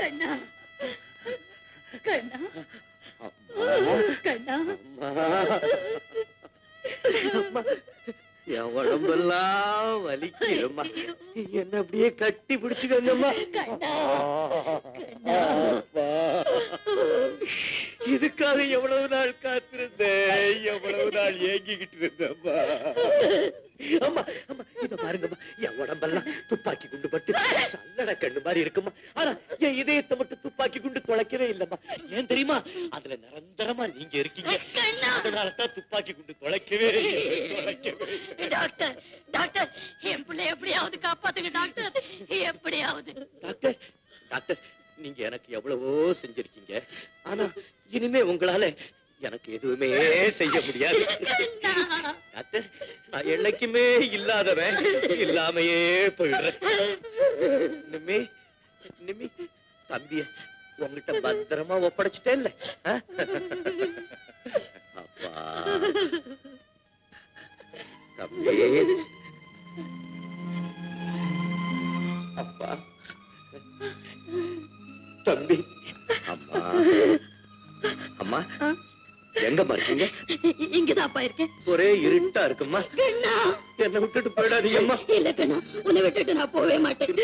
கண்ணா கண்ணா கண்ணா என் உடம்பெல்லாம் வலிக்கிறம்மா. என்ன அப்படியே கட்டி பிடிச்சுக்கங்கம்மா. இதுக்காக எவ்வளவு நாள் காத்திருந்தேன், எவ்வளவு நாள் ஏங்கிக்கிட்டு இருந்தேம்மா. அம்மா அம்மா இத பாருங்கம்மா, என் உடம்பெல்லாம் துப்பாக்கி குண்டு பட்டு சல்லட கண்ணு மாதிரி இருக்குமா. ஆனா என் இதயத்தை மட்டும் துப்பாக்கி குண்டு தொலைக்கவே இல்லம்மா. ஏன் தெரியுமா? அதுல நிரந்தரமா நீங்க இருக்கீங்க. அதனாலதான் துப்பாக்கி குண்டு தொலைக்கவே டாக்டர் டாக்டர் என் பிள்ளை எப்படியாவது காப்பாத்துங்க டாக்டர், எப்படியாவது. டாக்டர் டாக்டர் நீங்க எனக்கு எவ்வளவோ செஞ்சிருக்கீங்க. ஆனா இனிமே உங்களால எனக்கு எதுவுமே செய்ய முடியாது. டாக்டர் நான் என்னைக்குமே இல்லாதவன், இல்லாமையே போயிடுறேன். நிம்மி நிம்மி தம்பிய உங்ககிட்ட பத்திரமா ஒப்படைச்சிட்டே இல்ல. அப்பா தம்பி அப்பா தம்பி அம்மா அம்மா எங்கம்மா இருக்கீங்க? இங்கதான்ப்பா இருக்கேன். ஒரே இருட்டா இருக்குமா. என்ன விட்டுட்டு போயிடாதீங்கம்மா. இல்ல கண்ணா, உன்னை விட்டுட்டு நான் போவே மாட்டேன்.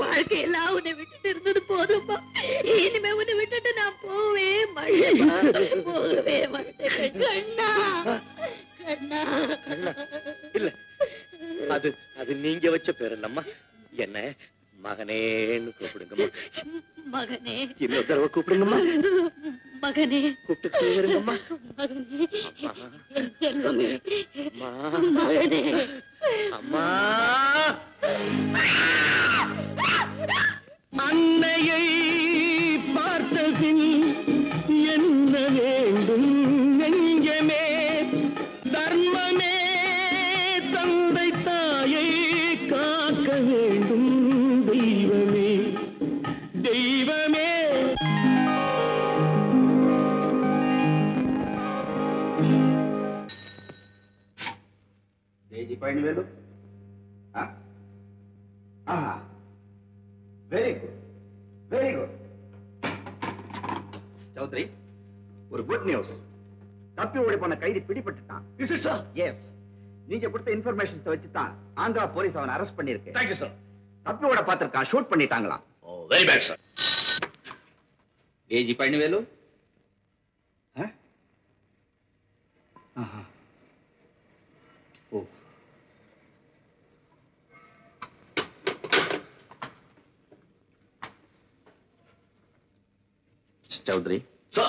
வாழ்க்கையெல்லாம் உன்னை விட்டுட்டு இருந்தது போதும்பா. இனிமே உன்னை விட்டுட்டு நான் போவே மாட்டேன், போகவே மாட்டேன் கண்ணா கண்ணா. இல்ல அது அது நீங்க வச்ச பேர் இல்லம்மா. என்ன மகனேன்னு கூப்பிடுங்கம்மா. மகனே இன்னொரு தடவை கூப்பிடுங்கம்மா. மகனே கூப்பிட்டு இருங்கம்மா. மகனே என் செல்வமே மகனே. அம்மா அன்னையை பார்த்தபின் என்ன வேண்டும் நெஞ்சமே, தர்மமே தந்தை தாயை காக்க வேண்டும் தெய்வமே தெய்வமே. Palanivelu, very good very good. Chowdhury, ஒரு குட் நியூஸ். தப்பி ஓடி போன கைதி பிடிபட்டுட்டான். எஸ், நீங்க கொடுத்த இன்ஃபர்மேஷன் வச்சுதான் ஆந்திரா போலீஸ் அவனை அரெஸ்ட் பண்ணிருக்கு. Thank you sir. தப்பி ஓட பார்த்திருக்கான், ஷூட் பண்ணிட்டாங்களாம். Oh very bad sir. AG Palanivelu, O Chaudhary. Sir.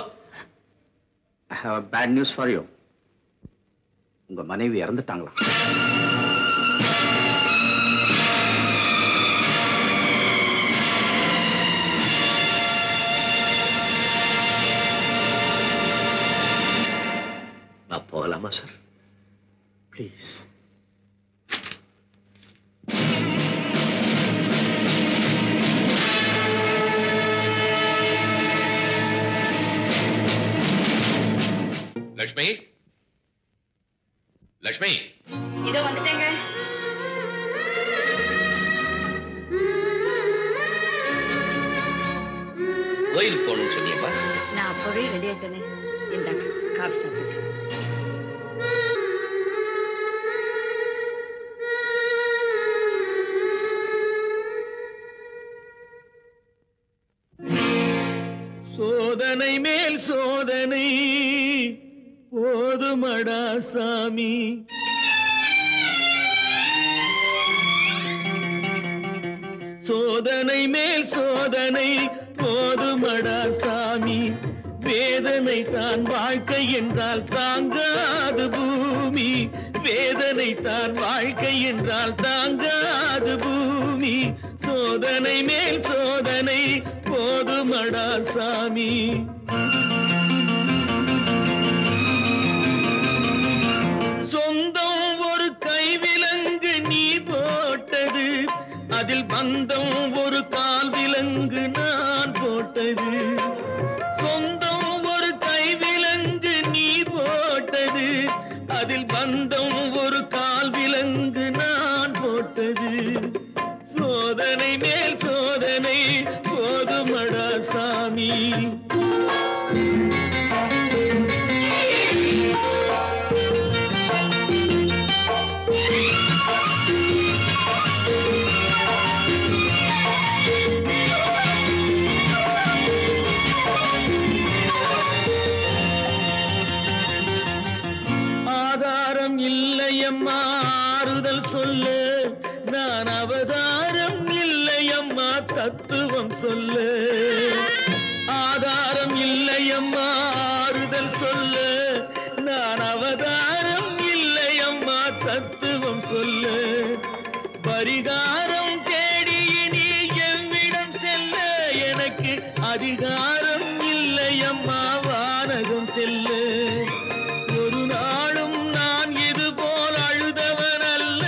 I have a bad news for you. உங்க மனைவி இறந்துட்டாங்களா? நான் போகலாமா சார்? ப்ளீஸ். லட்சுமி, லட்சுமி. இதோ வந்துட்டேங்க. கோயில் போகணும்னு சொன்னியப்பா. நான் அப்பவே ரெடி ஆயிட்டேனே. இந்தாங்க காஃபி சாப்பிடுங்க. சோதனை மேல் சோதனை போதுமடா சாமி, சோதனை மேல் சோதனை போதுமடா சாமி, வேதனை தான் வாழ்க்கை என்றால் தாங்காது பூமி, வேதனை தான் வாழ்க்கை என்றால் தாங்காது பூமி, சோதனை மேல் சோதனை போதுமடா சாமி. சொந்தம் ஒரு கைவிலங்கு நீ போட்டது, அதில் பந்தம் ஒரு கால் விலங்கு நான் போட்டது, சொந்தம் ஒரு கைவிலங்கு நீ போட்டது, அதில் பந்தம் ஒரு கால் விலங்கு நான் போட்டது, சோதனை மேல் சோதனை போதுமடா தத்துவம் சொல்ல, ஆதாரம் இல்லையம்மா ஆறுதல் சொல்ல, நான் அவதாரம் இல்லையம்மா தத்துவம் சொல்ல, பரிகாரம் தேடி நீ எவ்விடம் செல்ல, எனக்கு அதிகாரம் இல்லையம்மா வானகம் செல்ல. ஒரு நாளும் நான் இது போல் அழுதவன் அல்ல,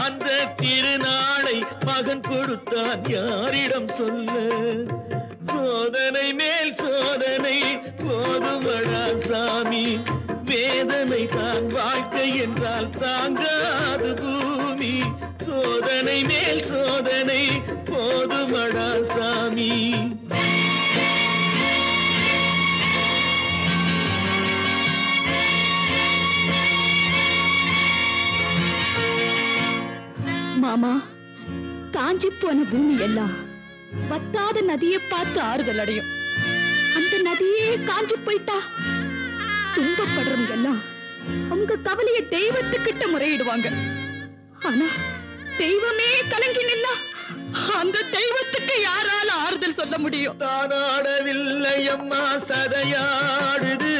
அந்த திருநாளை மகன் கொடுத்தான் யாரிடம் சொல்ல. சோதனை மேல் சோதனை போதுமடா சாமி, வேதனை தான் வாழ்க்கை என்றால் தாங்காது பூமி. சோதனை மேல் சோதனை போதுமடா சாமி. மாமா, காஞ்சி போன பூமி எல்லாம் வத்தாத நதியை பார்த்து ஆறுதல் அடையும். அந்த நதியே காஞ்சி போயிட்டா துன்பப்படுறவங்க எல்லாம் அவங்க கவலைய தெய்வத்துக்கிட்ட முறையிடுவாங்க. ஆனா தெய்வமே கலங்கி நின்னா அந்த தெய்வத்துக்கு யாரால ஆறுதல் சொல்ல முடியும்? தானாடவில்லை அம்மா சதையாடுது,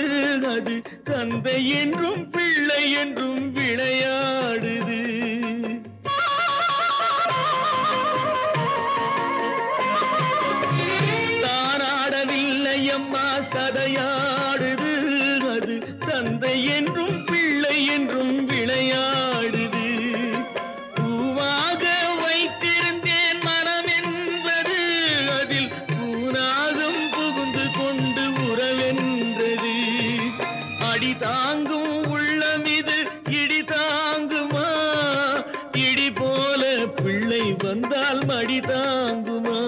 அது தந்தை என்றும் பிள்ளை என்றும் விளையாடுது. தானாடவில்லை அம்மா சதையாடுது, அது தந்தை என்றும் பிள்ளை என்றும் விளையாடுது. பூவாக வைத்திருந்தேன் மனம் என்பது, அதில் பூனாகம் புகுந்து கொண்டு உறவென்றது. அடி தாங்கும் உள்ளம் இது இடி தாங்குமா? இடி போல பிள்ளை வந்தால் மடி தாங்குமா?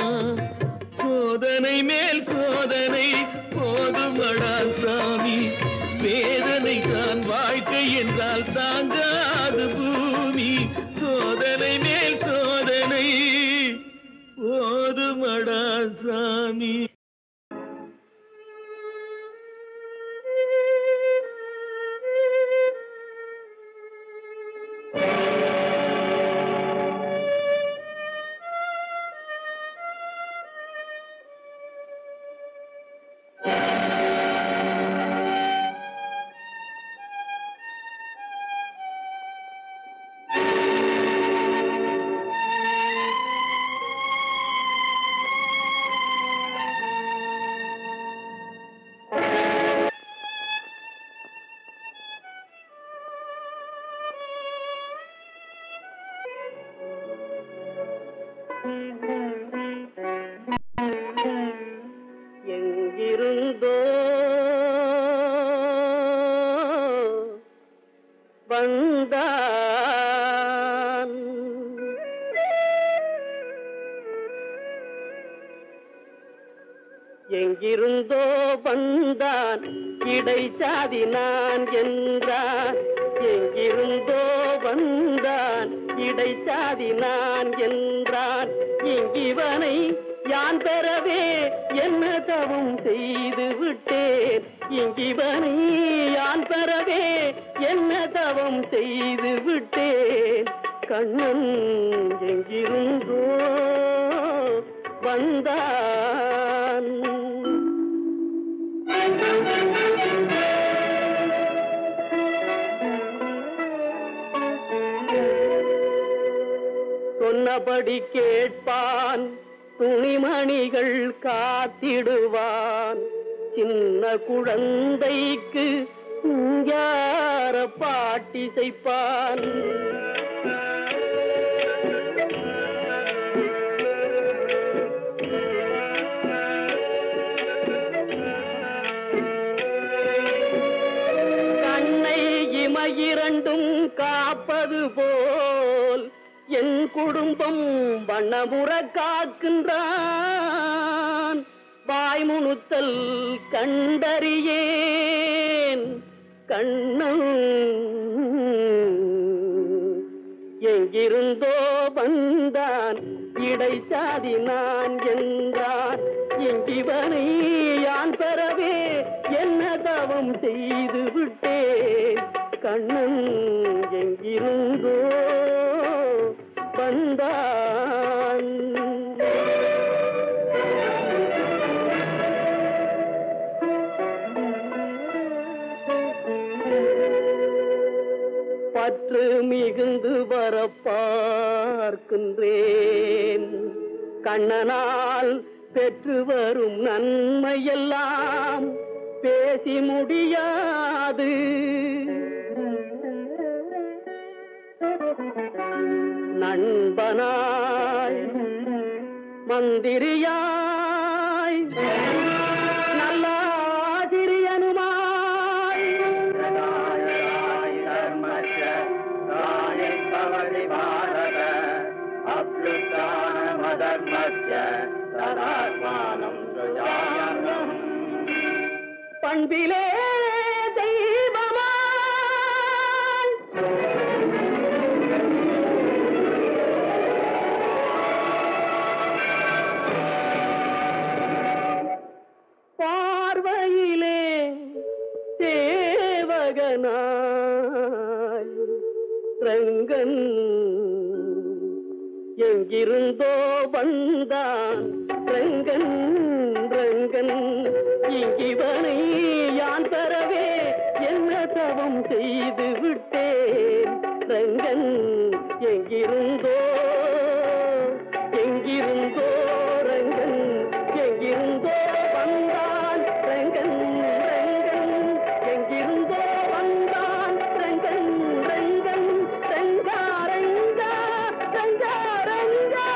சோதனை மேல் சோதனை போதுமடா சாமி, வேதனை தான் வாழ்க்கை என்றால் தாங்காது பூமி. சோதனை மேல் சோதனை போதுமடா சாமி. எங்கிருந்தோ வந்தான், எங்கிருந்தோ வந்தான், இடைச்சாதி நான் என்றான். எங்கிருந்தோ வந்தான், இடைச்சாதி நான் என்றான். இங்கிவனை யான் பெறவே என்ன தவம் செய்து விட்டேன். இங்கிவனை யான் பெறவே என்ன தவம் செய்து விட்டேன். கண்ணன் எங்கிருந்தோ வந்தான். சொன்னபடி கேட்பான், துணிமணிகள் காத்திடுவான். சின்ன குழந்தைக்கு யார பாட்டி செய்ப்பான். கண்ணை இமையிரண்டும் காப்பது போல் என் குடும்பம் வண்ணமுற காக்கின்றான். வாய்முணுத்தல் கண்டறியேன் கண்ணன் எங்கிருந்தோ வந்தான், இடைச்சாதி நான் என்றான். எங்கிவனை யான் பெறவே என்ன தவம் செய்து விட்டேன். கண்ணன் எங்கிருந்தோ வந்தான். பார்க்கின்றேன். கண்ணனால் பெற்று வரும் நன்மையெல்லாம் பேசி முடியாது. நண்பனாய் மந்திரியாய் நல்ல ஆசிரியனுமாய் பண்பிலே தெய்வமாய் பார்வையிலே சேவகனாய் ரங்கன் எங்கிருந்தோ வந்தான். ரங்கன் ரங்கன் இங்கிவனை யான் பெறவே என்ன தவம் செய்து விட்டேன். ரங்கன் எங்கிருந்தோ எங்கிருந்தோ ரங்கன் எங்கிருந்தோ வந்தான். ரங்கன் ரங்கன் எங்கிருந்தோ வந்தான். ரங்கன் ரங்கன் ரங்கா ரங்கா ரங்கா ரங்கா.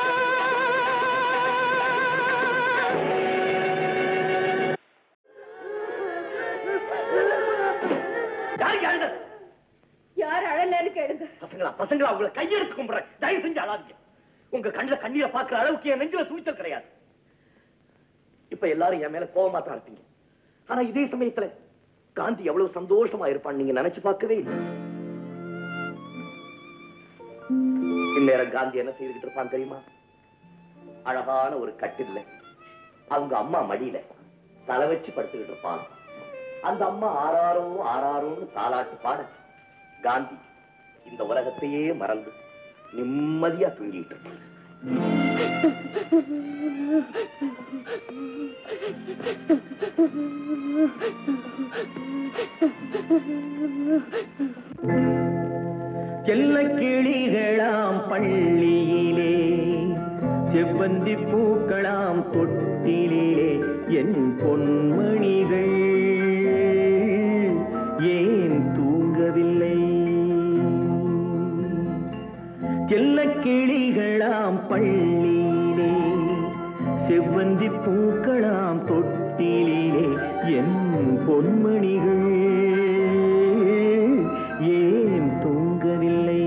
யார் அழலன்னு கேளுங்க. பசங்களா உங்களை கையெடுத்து கும்பிடுறேன். தயவு செஞ்சு அழாதீங்க. உங்க கண்ணுல கண்ணீரை பார்க்கிற அளவுக்கு என் நெஞ்சில துணிச்சல் கிடையாது. இப்ப எல்லாரும் என் மேல கோபமா தான் இருப்பீங்க. ஆனா இதே சமயத்துல காந்தி எவ்வளவு சந்தோஷமா இருப்பான்னு நீங்க நினைச்சு பார்க்கவே இல்லை. இந்நேரம் காந்தி என்ன செய்துகிட்டு இருப்பான் தெரியுமா? அழகான ஒரு கட்டில்ல அவங்க அம்மா மடியில தலை வச்சு படுத்துக்கிட்டு இருப்பான். அந்த அம்மா ஆறாரோ ஆறாரோன்னு தாலாட்டு பாட காந்தி இந்த உலகத்தையே மறந்து நிம்மதியா தூங்கிட்டு இருப்பான். செல்ல கிளிகளாம் பள்ளியிலே செவ்வந்தி பூக்களாம் தொட்டிலே என் பொன்மணிகள் ஏன் தூங்கவில்லை? செல்ல கிளிகளாம் பள்ளியிலே செவ்வந்தி பூக்களாம் தொட்டிலே என் பொன்மணிகள் ஏன் தூங்கவில்லை?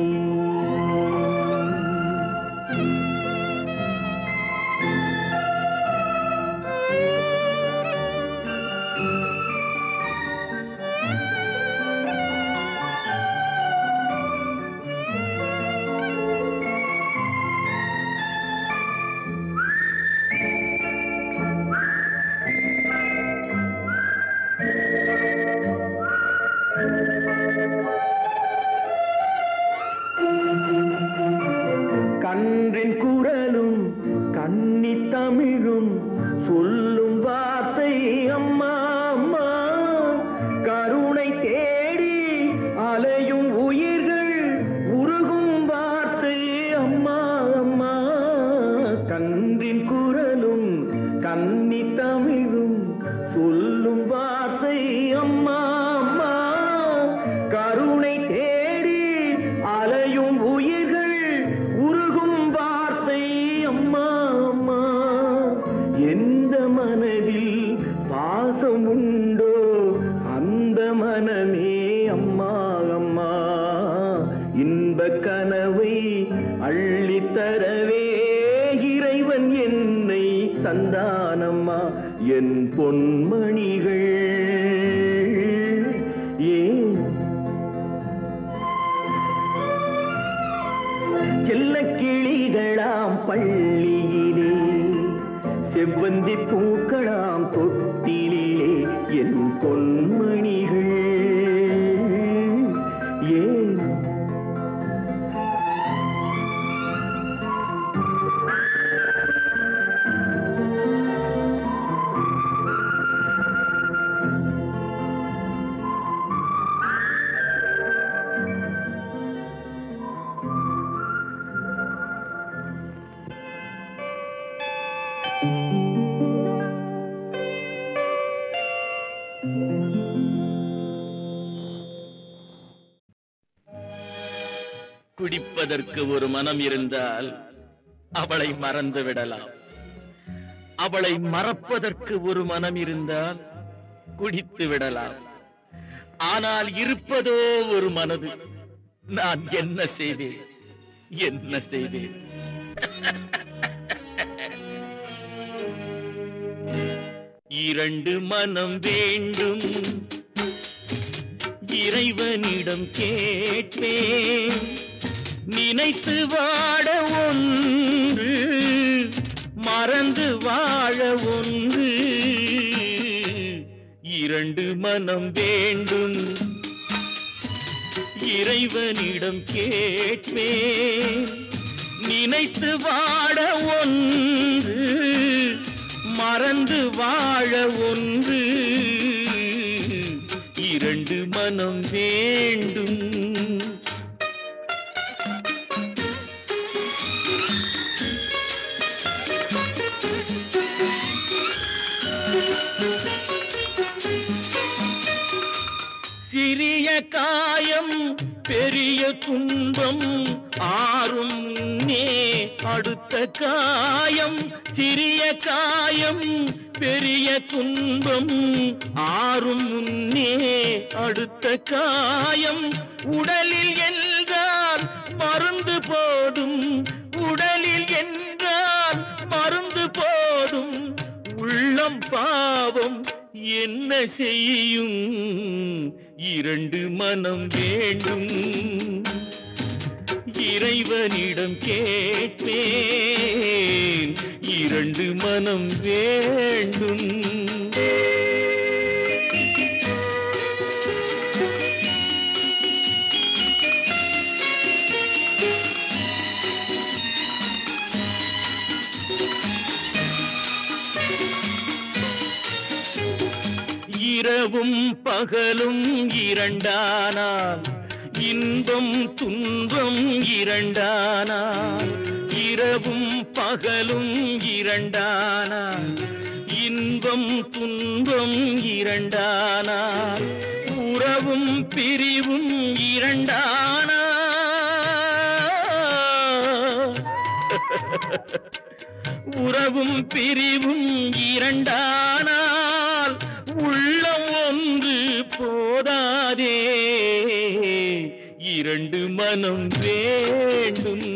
கன்றின் குரலும் கன்னி தமிழும் சொல்லும் வார்த்தை அம்மா அம்மா. கருணை தேடி அலையும் உயிர்கள் உருகும் வார்த்தை அம்மா அம்மா. கன்றின் குரலும் கன்னி தமிழும் சொல்லும் வார்த்தை அம்மா அம்மா. கருணை தேடி அலையும் உயிர்கள் உருகும் வார்த்தை அம்மா அம்மா. எந்த மனதில் பாசம் உண்டோ அந்த மனமே அம்மா அம்மா. இன்ப கனவை அள்ளித்தரவே இறைவன் என்னை தந்தானம்மா. என் பொன்மணிகள் ஏன் செல்ல கிளிகளாம் பள்ளியிலே செவ்வந்தி பூக்களாம் தொட்டிலே என் பொன்மணிகள் ஏன் குடிப்பதற்கு ஒரு மனம் இருந்தால் அவளை மறந்து விடலாம். அவளை மறப்பதற்கு ஒரு மனம் இருந்தால் குடித்து விடலாம். ஆனால் இருப்பதோ ஒரு மனது. நான் என்ன செய்தேன், என்ன செய்தேன்? இரண்டு மனம் வேண்டும், இறைவனிடம் கேட்பேன். நினைத்து வாழ ஒன்று, மறந்து வாழ ஒன்று. இரண்டு மனம் வேண்டும், இறைவனிடம் கேட்பேன். நினைத்து வாழ ஒன்று, மறந்து வாழ ஒன்று. இரண்டு மனம் வேண்டும். சிறிய காயம் பெரிய துன்பம் ஆறும் முன்னே அடுத்த காயம். சிறிய காயம் பெரிய துன்பம் ஆறும் முன்னே அடுத்த காயம். உடலில் என்றால் மருந்து போதும், உடலில் என்றால் மருந்து போதும். உள்ளம் பாவம் என்ன செய்யும்? இரண்டு மனம் வேண்டும், இறைவனிடம் கேட்பேன். இரண்டு மனம் வேண்டும். இரவும் பகலும் இரண்டானால், இன்பம் துன்பம் இரண்டானால். இரவும் பகலும் இரண்டானால், இன்பம் துன்பம் இரண்டானால். உறவும் பிரிவும் இரண்டானால், உறவும் பிரிவும் இரண்டானால். உள்ளம் ஒன்று போதாதே, இரண்டு மனம் வேண்டும்.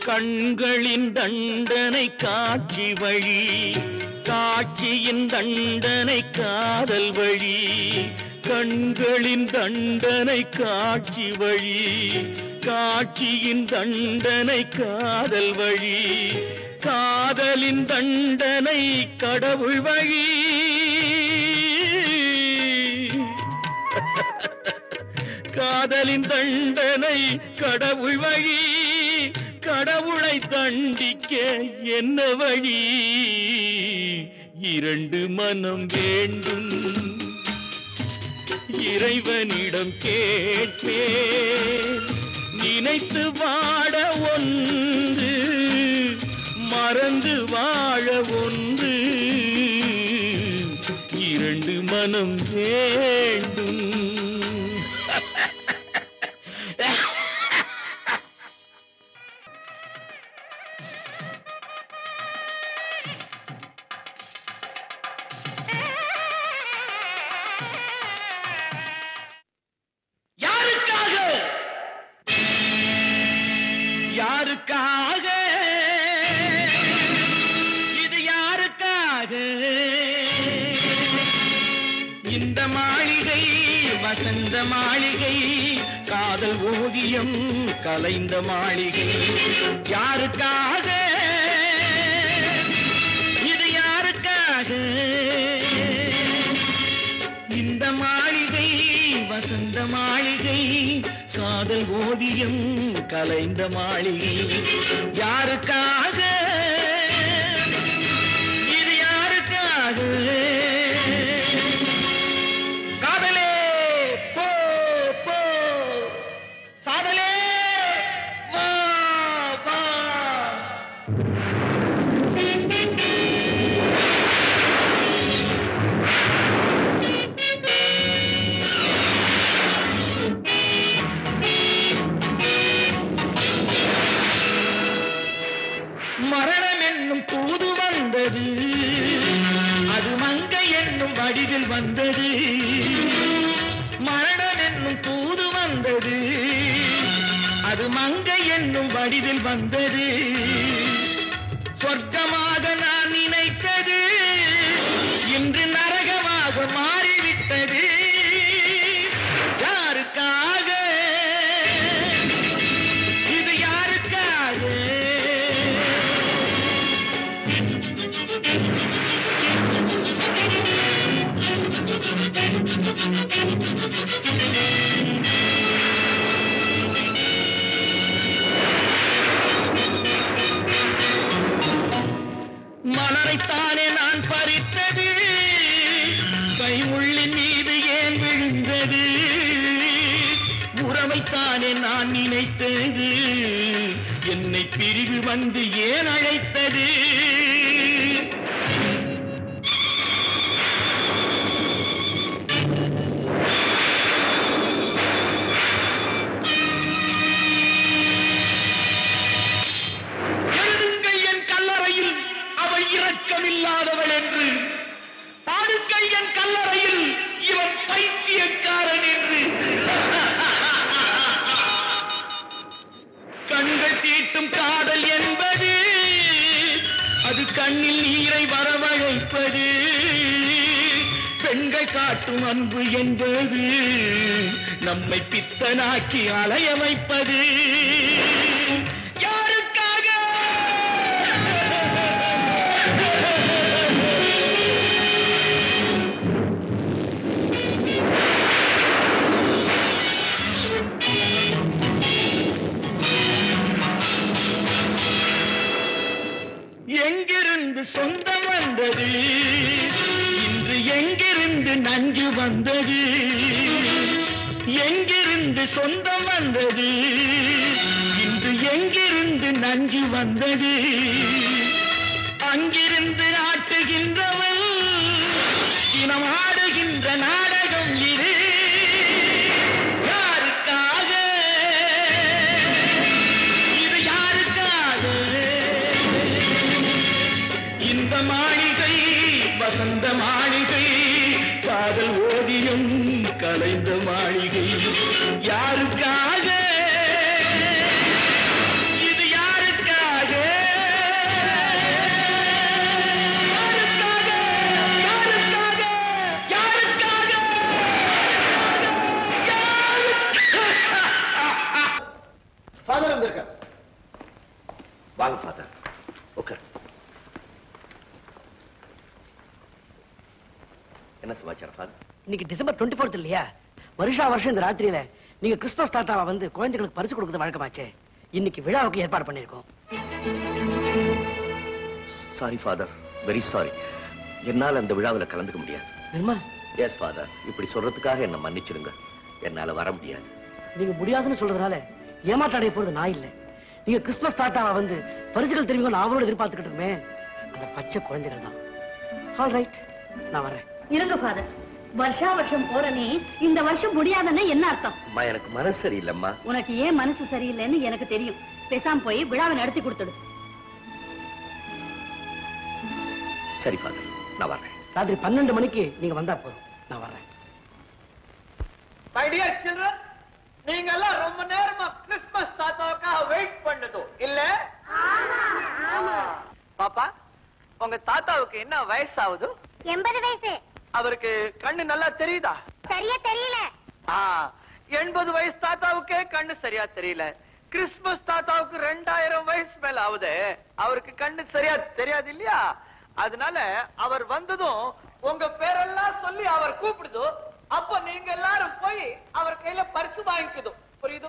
கண்களின் தண்டனை காட்சி வழி, காட்சியின் தண்டனை காதல் வழி. கண்களின் தண்டனை காட்சி வழி, காட்சியின் தண்டனை காதல் வழி. காதலின் தண்டனை கடவுள் வழி. காதலின் தண்டனை கடவுள் வழி. கடவுளை தண்டிக்க என்ன வழி? இரண்டு மனம் வேண்டும், இறைவனிடம் கேட்பேன். நினைத்து வாழ ஒன்று, மறந்து வாழ ஒன்று. இரண்டு மனம் வேண்டும். யாருக்காக? இது யாருக்காக? இந்த மாளிகை வசந்த மாளிகை, காதல் ஓவியம் கலைந்த மாளிகை. யாருக்காக? இது யாருக்காக? இந்த மாளிகை வசந்த மாளிகை, காதல் ஓவியம் கலைந்த மாளிகை. யாருக்காக? மரணம் என்னும் தூது வந்தது, அது மங்கை என்னும் வடிவில் வந்தது. மரணம் என்னும் தூது வந்தது, அது மங்கை என்னும் வடிவில் வந்தது. சொர்க்கமாக நான் நினைத்தது இன்று நரகமாக மாறிவிட்டது. யாருக்காக இது, யாருக்காக? மலரைத்தானே நான் பறித்தது, கைமுள்ளின் மீது ஏன் விழுந்தது? உறவைத்தானே நான் நினைத்தது, என்னை பிரிவு வந்து ஏன் அழைத்தது? இரக்கமில்லாதவள் என்று, பாடுங்கள் என் கல்லறையில் இவன் பைத்தியக்காரன் என்று. கண்கள் தீட்டும் காதல் என்பது, அது கண்ணில் நீரை வரவழைப்பது. பெண்கள் காட்டும் அன்பு என்பது, நம்மை பித்தனாக்கி அலைய வைப்பது. எங்கிருந்து சொந்தம் வந்தது, இன்று எங்கிருந்து நஞ்சு வந்தது? எங்கிருந்து சொந்தம் வந்தது, இன்று எங்கிருந்து நஞ்சு வந்தது? அங்கிருந்து ஆட்டுகின்றவன் தினம் ஆடுகின்ற நாடகம் இது. யாருக்காக இது, யாருக்காக? இந்த மாளிகை வசந்த மாளிகை, காதல் ஓவியம் கலைந்த மாளிகை. யாருக்காக இது, யாருக்காக? யாருக்காக? யாருக்காக? ஃபாதர் வந்திருக்க. வாங்க ஃபாதர், உட்கார். என்ன சமாச்சாரம் ஃபாதர்? இன்னைக்கு டிசம்பர் 24 இல்லையா? வருஷா வருஷம் இந்த ராத்திரியில நீங்க கிறிஸ்துமஸ் தாத்தாவை வந்து குழந்தைகளுக்கு பரிசு கொடுக்கறது வழக்கமாச்சே. இன்னைக்கு விழாவுக்கு ஏற்பாடு பண்ணிருக்கோம். Sorry father, very sorry. என்னால அந்த விழாவில் கலந்துக்க முடியாது. நிர்மல், எஸ் ஃபாதர், இப்படி சொல்றதுக்காக என்ன மன்னிச்சிருங்க. என்னால வர முடியாது. நீங்க முடியாதுன்னு சொல்றதுனால ஏமாற்றாடைய போறது நான் இல்ல. நீங்க கிறிஸ்துமஸ் தாத்தாவை வந்து பரிசுகள் தெரிவிக்கும் அவரோட எதிர்பார்த்துக்கிட்டு இருக்குமே அந்த பச்சை குழந்தைகள் தான். ஆல் ரைட், நான் வரேன். இருங்க ஃபாதர், வருஷா வருஷம் போற நீ இந்த வருஷம் முடியாதுன்னா என்ன அர்த்தம்? அம்மா, எனக்கு மனசு சரியில்லைம்மா. உனக்கு ஏன் மனசு சரியில்லைன்னு எனக்கு தெரியும். பேசாம போய் விழாவை நடத்தி கொடுத்துடு. சரி ஃபாதர், நான் வர்றேன். ராத்திரி 12 மணிக்கு நீங்க வந்தா போதும். நான் வர்றேன். My dear children, நீங்க எல்லாம் ரொம்ப நேரமா கிறிஸ்துமஸ் தாத்தாவுக்காக வெயிட் பண்ணது இல்ல? பாப்பா, உங்க தாத்தாவுக்கு என்ன வயசு ஆகுது? 80 வயசு. அவருக்கு கண்ணு நல்லா தெரியுதா? சரியா தெரியல. 80 வயசு தாத்தாவுக்கே கண்ணு சரியா தெரியல. கிறிஸ்துமஸ் தாத்தாவுக்கு 2000 வயசு மேல ஆகுது. அவருக்கு கண்ணு சரியா தெரியாது இல்லையா? அதனால அவர் வந்ததும் உங்க பேரெல்லாம் சொல்லி அவர் கூப்பிடுது. அப்ப நீங்க எல்லாரும் போய் அவர் கையில பரிசு வாங்கிக்குது. புரியுது?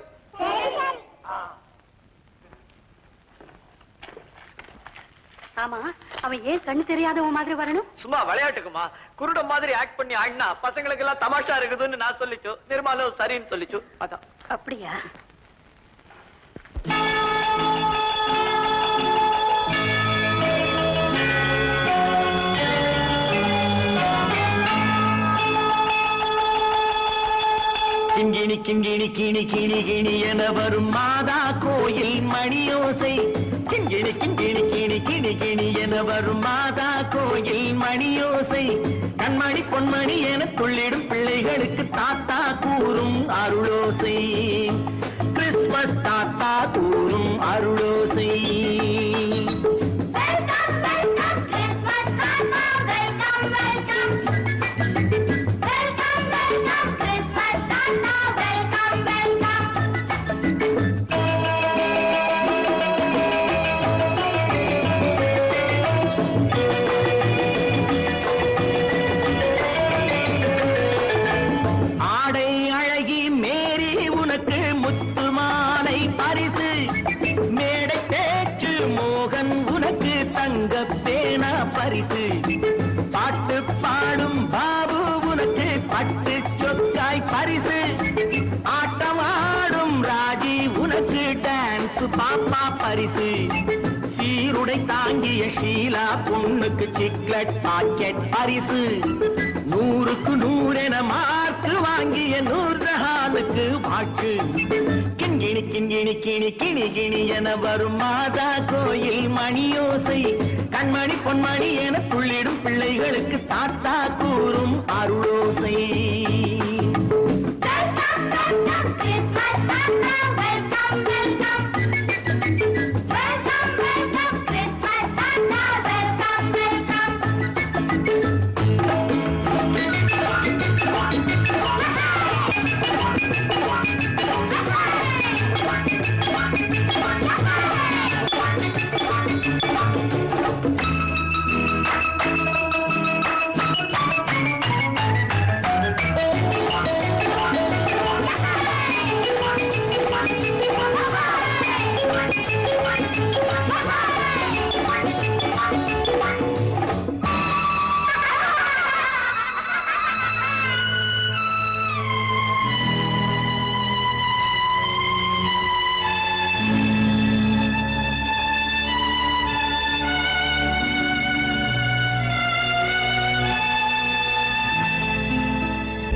ஆமா, அவன் ஏன் கண்ணு தெரியாதவன் மாதிரி வரணும்? சும்மா விளையாட்டுக்குமா, குருட மாதிரி ஆக்ட் பண்ணி ஆடினா பசங்களுக்கு எல்லாம் தமாஷா இருக்குதுன்னு நான் சொல்லிச்சு. நிர்மலும் சரின்னு சொல்லிச்சு. அதான். அப்படியா? கிங்கிணி கிங்கிணி கிணி கிணி கிணி என வரும் மாதா கோயில் மணியோசை. கிணி கிணி கிணி கிணி கிணி என வரும் மாதா கோயில் மணியோசை கண்மணி பொன்மணி என துள்ளிடும் பிள்ளைகளுக்கு தாத்தா கூறும் அருளோசை கிறிஸ்துமஸ் தாத்தா கூறும் அருளோசை பரிசு பாட்டு பாடும் பாபு உனக்கு பட்டு சொக்காய் பரிசு ஆட்டம் ஆடும் ராஜி உனக்கு டான்ஸ் பாப்பா பரிசு சீருடை தாங்கிய ஷீலா பொண்ணுக்கு சிக்லெட் பாக்கெட் பரிசு 100க்கு 100 என மார்க்கு வாங்கிய நூர்ஜஹானுக்கு வாக்கு கிண்கிணி கிண்கிணி கிணி கிணி கிணி என வரும் மாதா கோயில் மணியோசை கண்மணி பொன்மணி என துள்ளிடும் பிள்ளைகளுக்கு தாத்தா கூறும் அருளோசை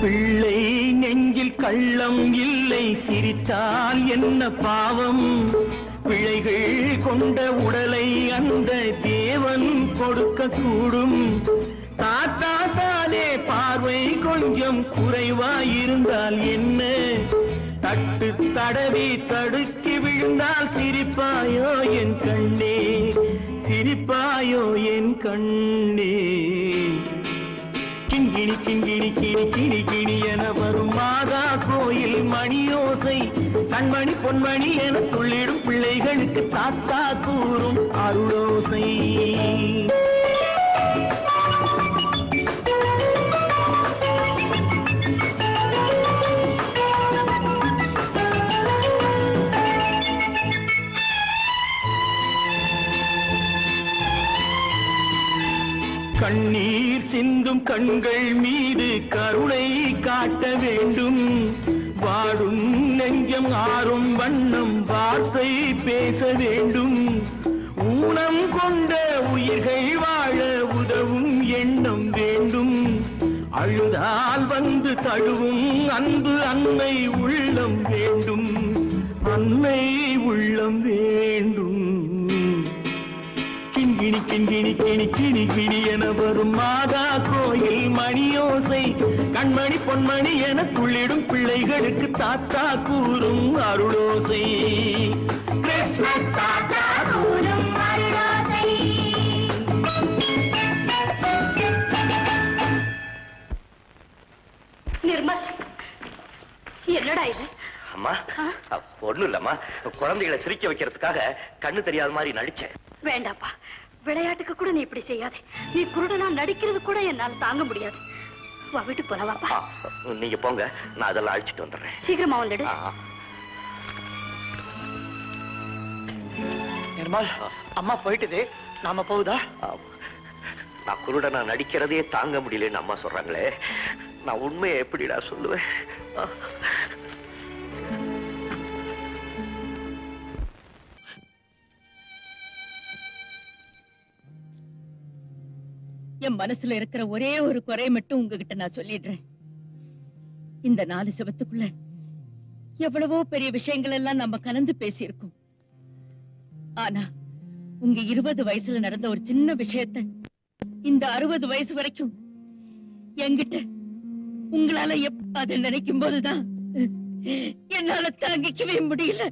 பிள்ளை நெஞ்சில் கள்ளம் இல்லை சிரித்தால் என்ன பாவம் பிழைகள் கொண்ட உடலை அந்த தேவன் கொடுக்க கூடும் தாத்தா தானே பார்வை கொஞ்சம் குறைவாயிருந்தால் என்ன தட்டு தடவி தடுக்கி விழுந்தால் சிரிப்பாயோ என் கண்ணே சிரிப்பாயோ என் கண்ணே கிண்கிணி கிண்கிணி கிணி கிணி கிணி என வரும் மாதா கோயில் மணியோசை கண்மணி பொன்மணி என துள்ளிடும் பிள்ளைகளுக்கு தாத்தா கூறும் அருளோசை கண்ணீர் சிந்தும் கண்கள் மீது கருணை காட்ட வேண்டும் வாடும் நெஞ்சம் ஆறும் வண்ணம் வார்த்தை பேச வேண்டும் ஊனம் கொண்ட உயிர்கள் வாழ உதவும் எண்ணம் வேண்டும் அழுதால் வந்து தழுவும் அன்பு அன்னை உள்ளம் வேண்டும் அன்னை உள்ளம் வேண்டும் கிண்கிணி கிண்கிணி கிணி கிணி கிணி என வரும் மாதா கோயில் மணியோசை கண்மணி பொன்மணி என துள்ளிடும் பிள்ளைகளுக்கு தாத்தா கூறும் அருளோசை கிறிஸ்துமஸ் தாத்தா கூறும் அருளோசை நிர்மல் என்னடா இது அம்மா ஒண்ணும் இல்லம்மா குழந்தைகளை சிரிக்க வைக்கிறதுக்காக கண்ணு தெரியாத மாதிரி நடிச்சேன் வேண்டாப்பா விளையாட்டுக்கு கூட நீ இப்படி செய்யாதே நீ குருடனா நடிக்கிறது கூட என்னால தாங்க முடியாது வா வீட்டுக்கு போனவாப்பா நீங்க போங்க நான் அதெல்லாம் அழிச்சிட்டு வந்துடுறேன் சீக்கிரமா வந்துடு நிர்மல் அம்மா போயிட்டுது நாம போகுதா நான் குருடனா நடிக்கிறதே தாங்க முடியலன்னு அம்மா சொல்றாங்களே நான் உண்மையை எப்படிடா சொல்லுவேன் என் மனசுல இருக்கிற ஒரே ஒரு குறை மட்டும் உங்ககிட்ட நான் சொல்லிடுறேன். இந்த 4 செவத்துக்குள்ள எவ்வளவோ பெரிய விஷயங்கள் எல்லாம் நம்ம கலந்து பேசியிருக்கோம். ஆனா உங்க 20 வயசுல நடந்த ஒரு சின்ன விஷயத்தை இந்த 60 வயசு வரைக்கும் என்கிட்ட உங்களால அதை நினைக்கும் போதுதான் என்னால தாங்கிக்கவே முடியல.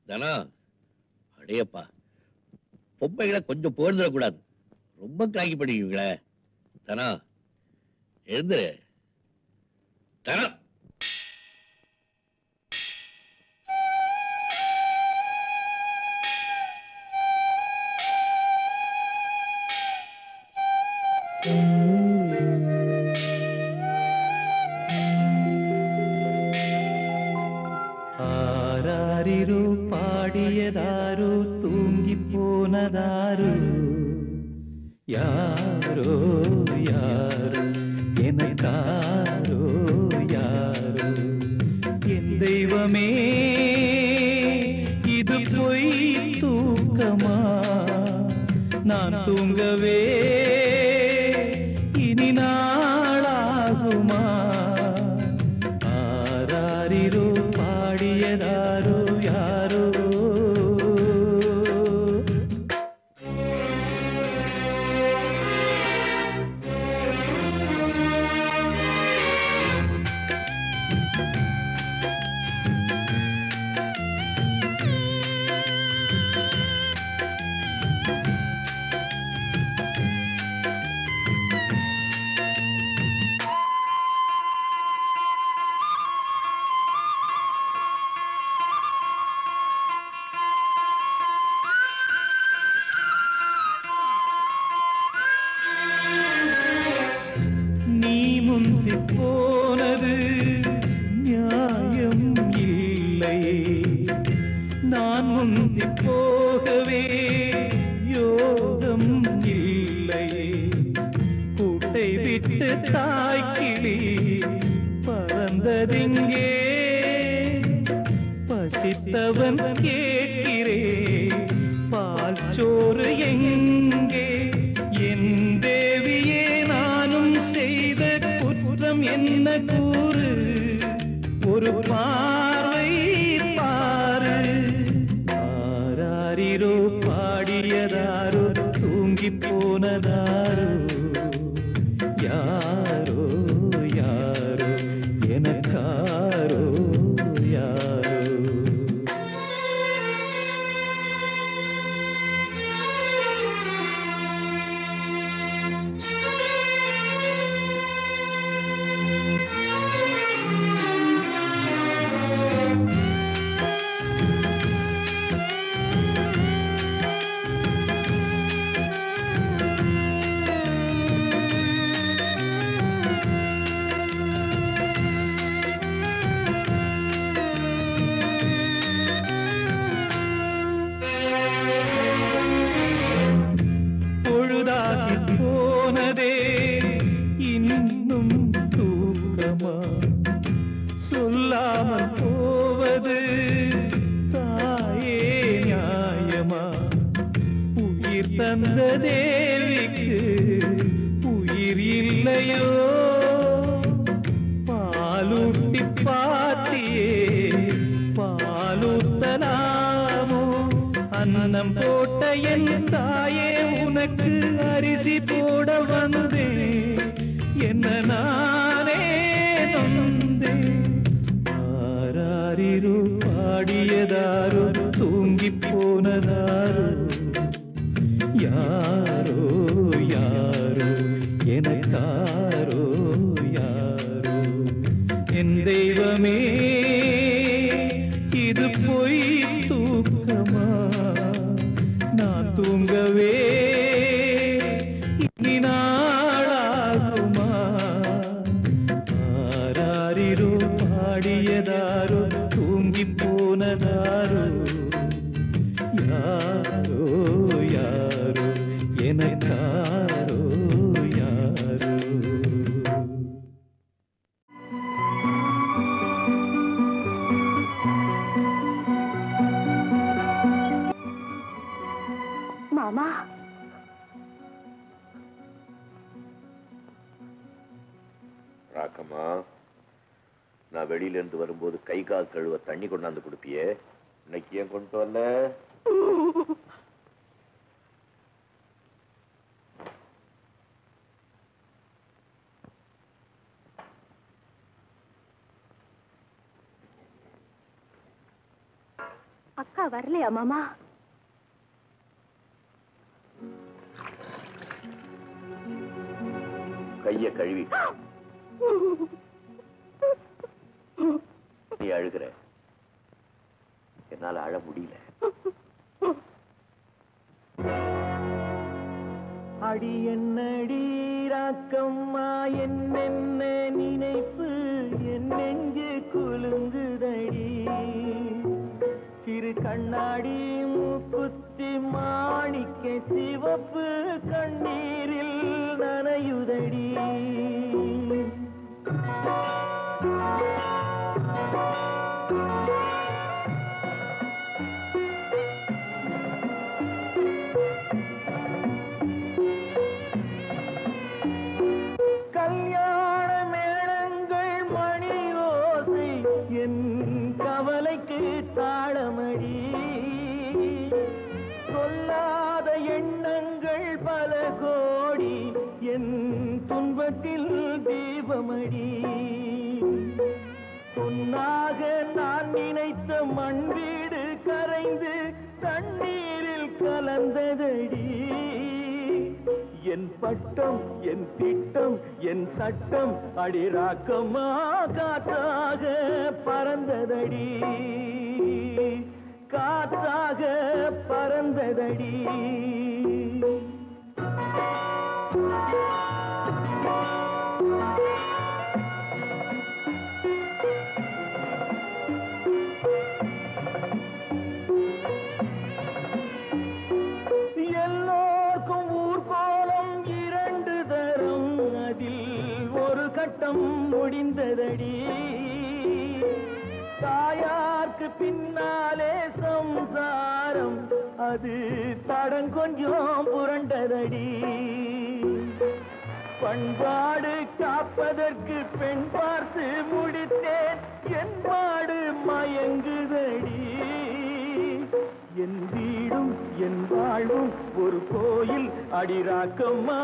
தனா, அடையப்பா, பொம்மைகளை கொஞ்சம் போர்ந்துடக்கூடாது. ரொம்ப கிராக்கி பண்ணிக்குவீங்களே. தனா, எழுந்துரு. தனா, ஆராரிரு பாடியதாரு தூங்கி போனதாரு யாரோ யாரோ எனக்காரோ யாரோ என் தெய்வமே இது பொய் தூக்கமா நான் தூங்கவே இனி நாளாகுமா ஆராரிரு பாடியதாரோ யாரோ போனது நியாயம் இல்லை நான் முந்தி போகவே யோகம் இல்லை கூட்டை விட்டு தாய்க்கிளி பறந்ததிங்கே பசித்தவன் கேட்கிறே பால் சோறு எங்கே என் தேவியே நானும் செய்த குற்றம் என்ன கூறு ஒரு பார்வை பாரு ஆராரிரோ பாடியதாரோ தூங்கி போனதாரோ யாரோ யாரோ எனக்காரோ யாரோ போனதே இன்னும் தூக்கமா சொல்லாமல் போவது தாயே நியாயமா உயிர் தந்த தேவிக்கு உயிர் இல்லையோ பாலூட்டி பாத்தியே பாலூத்தலாமோ அன்னம் போட்ட என் தாயே உனக்கு அரிசி போட வந்தேன் என்ன நானே நொந்தேன் ஆராரிரு பாடியதாரோ தூங்கி போனதாரோ யாரோ யாரோ எனக்காரோ யாரோ என் தெய்வமே இது பொய் தூக்கமா நான் தூங்கவே இனி நாளாகுமா ஆராரிரோ பாடியதாரோ தூங்கி போனதாரோ யாரோ எனக்காரோ யாரோ. மாமா ராக்கம்மா, நான் வெளியில இருந்து வரும்போது கை கால் கழுவ தண்ணி கொண்டாந்து கொடுப்பியே, இன்னைக்கு ஏன் கொண்டு வரல? அக்கா வரலையா மாமா? கைய கழுவி நீ அழுகிற, என்னால அழ முடியல. அடி என்னடி ராக்கம்மா, என்னென்ன நினைப்பு என் நெஞ்சு குலுங்குதடி. சிறு கண்ணாடி மூக்குத்தி மாணிக்க சிவப்பு கண்ணீரில் நனையுதடி. கல்யாண மேளங்கள் மணி ஓசை என் கவலைக்கு தாளமடி. சொல்லாத எண்ணங்கள் பல கோடி என் துன்பத்தில் தீபமடி. பொன்னாக நான் நினைத்த மண் வீடு கரைந்து தண்ணீரில் கலந்ததடி. என் பட்டம் என் திட்டம் என் சட்டம் அடி ராக்கம்மா காற்றாக பறந்ததடி, காற்றாக பறந்ததடி. எல்லோருக்கும் ஊர்கோலம் இரண்டு தரம், அதில் ஒரு கட்டம் முடிந்ததடி. தாயார்க்கு பின்னாலே சம்சாரம், அது தடம் கொஞ்சம் புரண்டதடி. பண்பாடு காப்பதற்கு பெண் பார்த்து முடித்தேன், என் பாடு மயங்குதடி. என் வீடும் என் வாழ்வும் ஒரு கோயில் அடி ராக்கம்மா,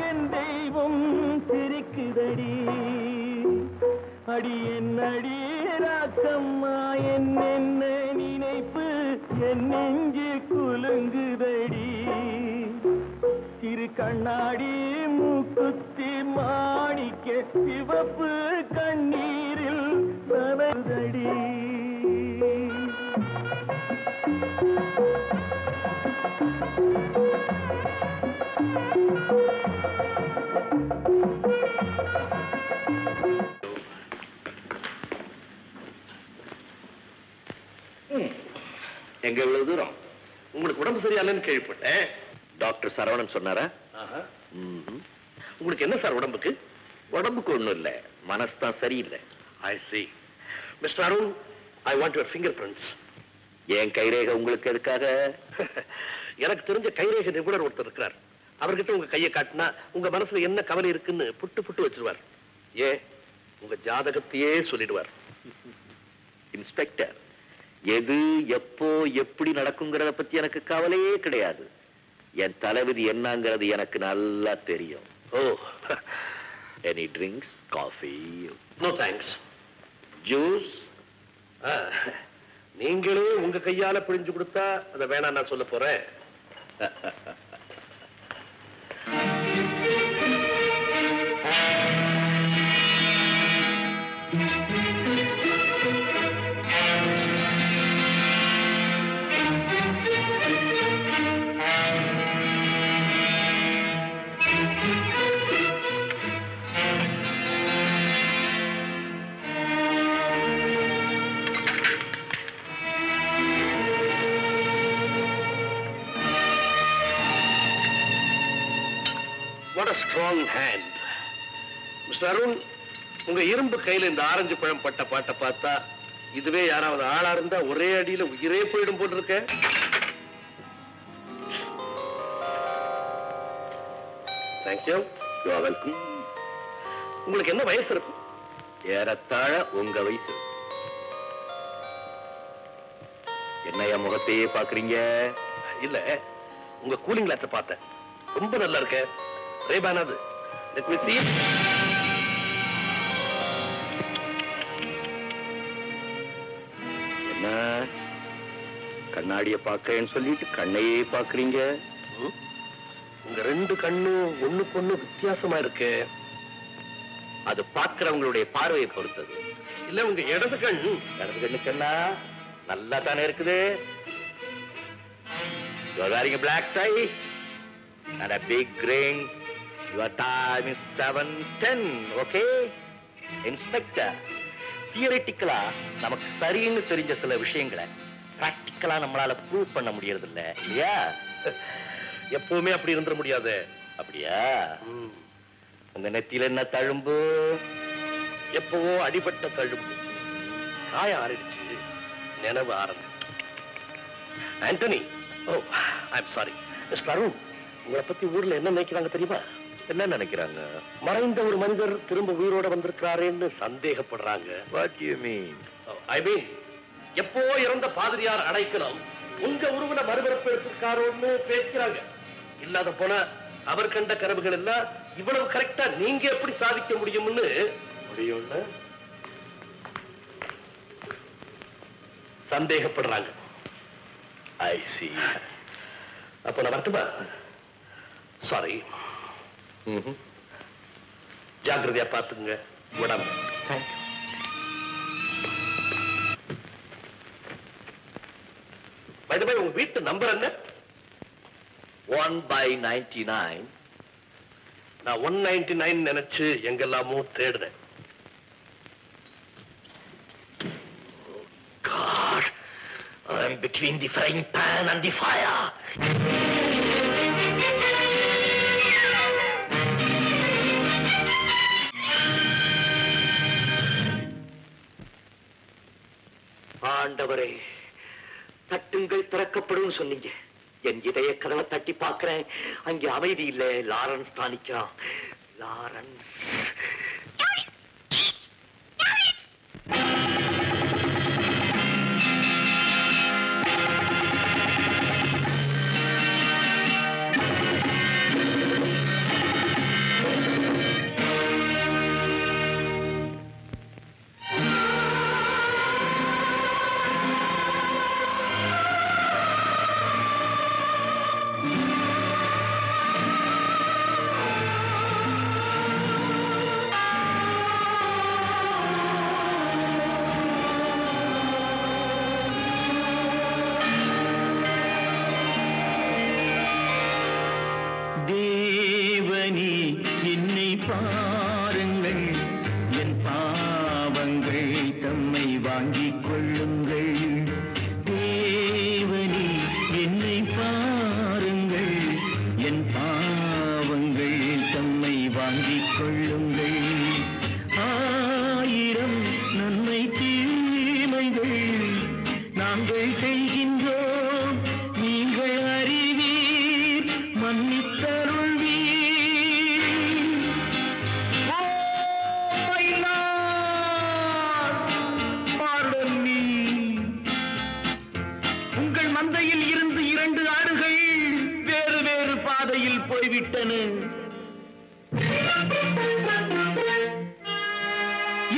என் தெய்வம் சிரிக்குதடி. அடி என்னடி ராக்கம்மா, என்னென்ன நினைப்பு என் நெஞ்சு குலுங்குதடி. சிறு கண்ணாடி மூக்குத்தி மாணிக்க சிவப்பு கண்ணீரில் நனையுதடி. எங்க இவ்வளவு தூரம்? உங்களுக்கு உடம்பு சரியில்லைன்னு கேள்விப்பட்டேன். டாக்டர் சரவணன் சொன்னாரா? உங்களுக்கு என்ன சார் உடம்புக்கு? உடம்புக்கு ஒண்ணும் இல்ல, மனசு தான் சரியில்லை. I see. Mr. Arun, I want your fingerprints. என் கைரேகை உங்களுக்கு எதுக்காக? எனக்கு தெரிஞ்ச கைரேகை நிபுணர் ஒருத்தர் இருக்கிறார். அவர்கிட்ட உங்க கையை காட்டினா உங்க மனசுல என்ன கவலை இருக்குன்னு புட்டு புட்டு வச்சிருவார். ஏன் உங்க ஜாதகத்தையே சொல்லிடுவார். இன்ஸ்பெக்டர், எது எப்போ எப்படி நடக்குங்கிறத பத்தி எனக்கு கவலையே கிடையாது. என் தலைவிதி என்னங்கிறது எனக்கு நல்லா தெரியும். Oh, any drinks, coffee? No thanks. Juice? நீங்களே உங்க கையால பிழிஞ்சு கொடுத்தா அதை வேணாம் நான் சொல்ல போறேன். What a strong hand. Mr. Arun, உங்க இரும்பு கையில இந்த ஆரஞ்சு பழம் பட்ட பாட்டை பார்த்தா இதுவே யாராவது ஆளா இருந்தா ஒரே அடியில உயிரே போயிடும் போட்டிருக்க. தேங்க்யூ. You are welcome. உங்களுக்கு என்ன வயசு இருக்கும்? ஏறத்தாழ உங்க வயசு. என்னையா முகத்தையே பாக்குறீங்க? இல்ல, உங்க கூலிங் கிளாஸ பார்த்தேன். ரொம்ப நல்லா இருக்க. ரேபான் அது. Let me see. என்ன கண்ணாடிய பாக்கிறேன்னு சொல்லிட்டு கண்ணையே பாக்குறீங்க? உங்க ரெண்டு கண்ணும் ஒண்ணுக்கு ஒண்ணு வித்தியாசமா இருக்கு. அது பாக்குறவங்களுடைய பார்வையை பொறுத்தது. இல்ல, உங்க இடது கண்ணுக்குன்னா நல்லா தானே இருக்குது. You are wearing a black tie and a big ring. Your time is 7:10. Okay, Inspector. தியரிட்டிக்கலா நமக்கு சரின்னு தெரிஞ்ச சில விஷயங்களை பிராக்டிக்கலா நம்மளால ப்ரூவ் பண்ண முடியறது இல்ல இல்லையா? எப்பவுமே அப்படி இருந்துட முடியாது. அப்படியா? உங்க நெத்தியில என்ன தழும்பு? எப்பவோ அடிபட்ட தழும்பு. காயம் ஆறிடுச்சு, நினைவு ஆரம்பி. ஆண்டனி, ஓ ஐம் சாரி. மிஸ்டர் அருண், உங்களை பத்தி ஊர்ல என்ன நினைக்கிறாங்க தெரியுமா? என்ன நினைக்கிறாங்க? மறைந்த ஒரு மனிதர் திரும்ப உயிரோட வந்திருக்கிறாரேன்னு சந்தேகப்படுறாங்க. What do you mean? ஐ மீன், எப்போ இறந்த பாதிரியார் அடைக்கலம் உங்க உருவன மறுபிறப்பு எடுத்திருக்காரோன்னு பேசுறாங்க. இல்லாத போன அவர் கண்ட கனவுகள் எல்லாம் இவ்வளவு கரெக்டா நீங்க எப்படி சாதிக்க முடியும்னு சந்தேகப்படுறாங்க. I see. அப்ப நான் வரட்டுமா? சாரி. ஜாக்கிரதையா பார்த்துங்க உடம்பு. உங்க வீட்டு நம்பர் என்ன? 1/99. நான் 199 நினைச்சு எங்கெல்லாமோ தேடுறேன். God, I'm between the frying pan and the fire. ஆண்டவரே, தட்டுங்கள் திறக்கப்படும் சொன்னீங்க. என் இதய கதவை தட்டி பார்க்கிறேன். அங்கே அமைதி இல்லை. லாரன்ஸ் தான் நிற்கிறான். லாரன்ஸ்.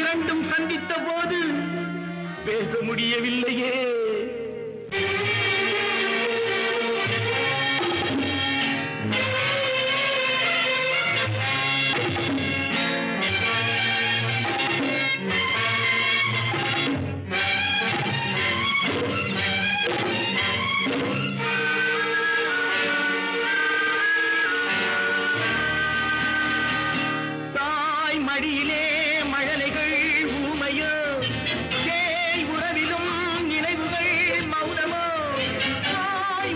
இரண்டும் சந்தித்த போது பேச முடியவில்லையே.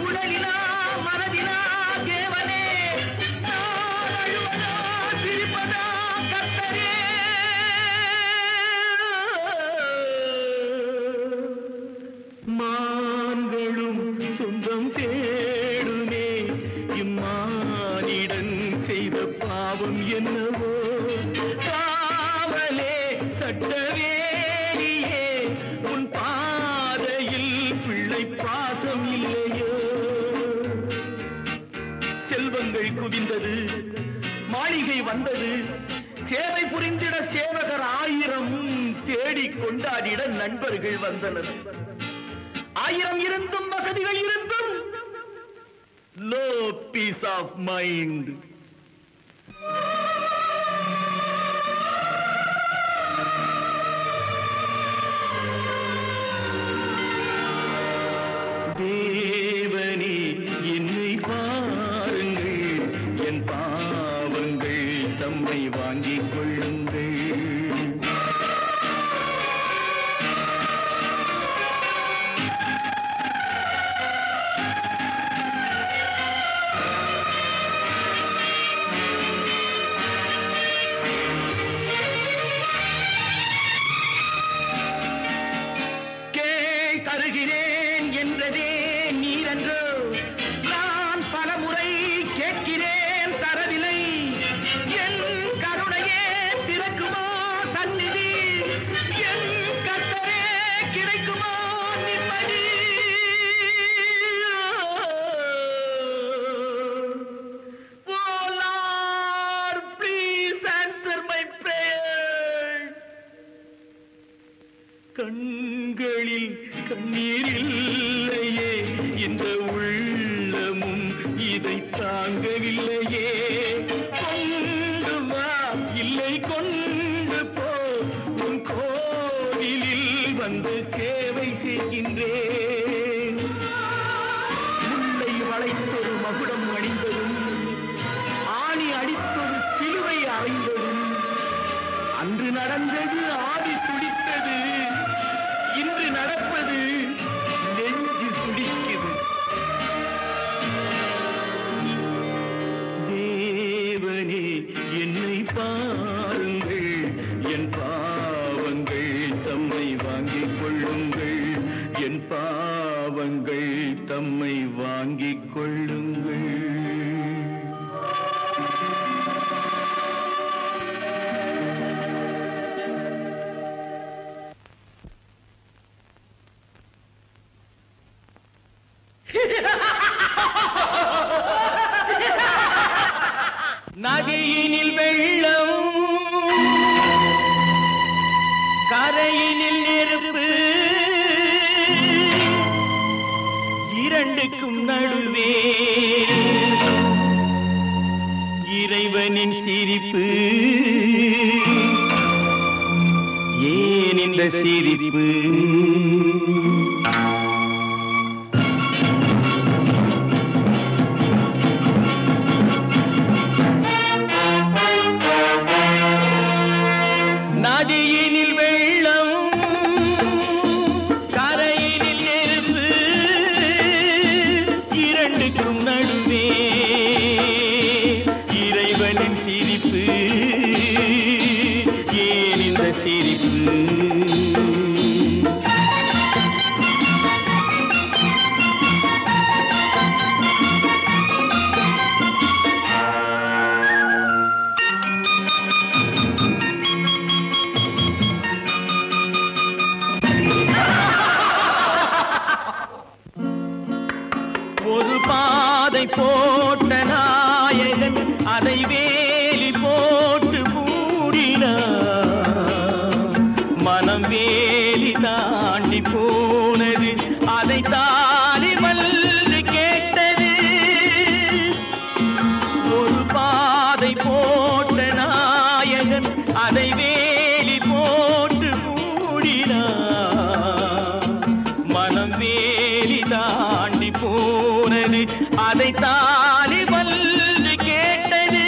உடலிலா மனதிலா தேவனே நான் அழுவதா செய்த பாவம் என்னவோ காவலே சட்டவேலியே உன் பாதையில் பிள்ளை பாசம் இல்லையோ செல்வங்கள் குவிந்தது மாளிகை வந்தது சேவை புரிந்திட சேவகர் 1000 தேடி கொண்டாடிட நண்பர்கள் வந்தனர் 1000 இருந்தும் வசதிகள் இருந்தும் no peace of mind தேவனே என்னை பாருங்கள் என் பாவங்கள் தம்மை வாங்கிக் கொள்ளுங்கள் தருகிறேன் என்றதே நீரன்றோ நான் பலமுறை கேட்கிறேன் தரவில்லை என் கருணையே திறக்குமோ சந்நிதி என் கர்த்தரே கிடைக்குமோ நிம்மதி Oh Lord, please answer my prayers. கண்களில் கண்ணீர் இல்லையே இந்த உள்ளமும் இதை தாங்கவில்லையே கொண்டு வா இல்லை கொண்டு போ உன் கோவிலில் வந்து சேவை செய்கின்றேன் முல்லை வளைத்தொரு மகுடம் அணிந்ததும் ஆணி அடித்தொரு சிலுவை அறைந்ததும் அன்று நடந்தது ஆடி துடித்தது இன்று நடப்பது நெஞ்சு துடிக்குது தேவனே என்னை பாருங்கள் என் பாவங்கள் தம்மை வாங்கிக் கொள்ளுங்கள் என் பாவங்கள் தம்மை வாங்கிக் கொள்ளுங்கள் நதியினில் வெள்ளம் கரையினில் நெருப்பு இரண்டுக்கும் நடுவே இறைவனின் சிரிப்பு ஏன் இந்த சிரிப்பு நதியினில் வெள்ளம் கரையினில் நெருப்பு இரண்டுக்கும் நடுவே இறைவனின் சிரிப்பு ஏன் இந்த சிரிப்பு ஒரு பாதை போட்ட நாயகன் அதை வேலி போட்டு மூடினார் மனம் வேலி தாண்டி போனது அதை தாலி மல்லு கேட்டது ஒரு பாதை போட்ட நாயகன் அதை வேலி போட்டு மூடினார் மனம் வேலி தாண்டி போனது அதை தாலி மல்லு கேட்டது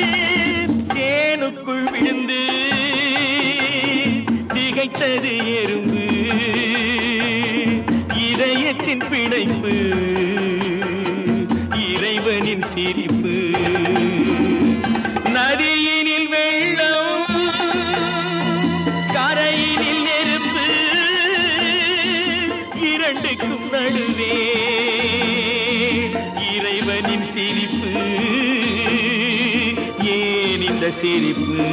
தேனுக்குள் விழுந்து திகைத்தது எறும்பு இதயத்தின் பிணைப்பு இறைவனின் சிரிப்பு நதியினில் வெள்ளம் கரையினில் நெருப்பு இரண்டுக்கும் நடுவே இறைவனின் சிரிப்பு சிரிப்பு.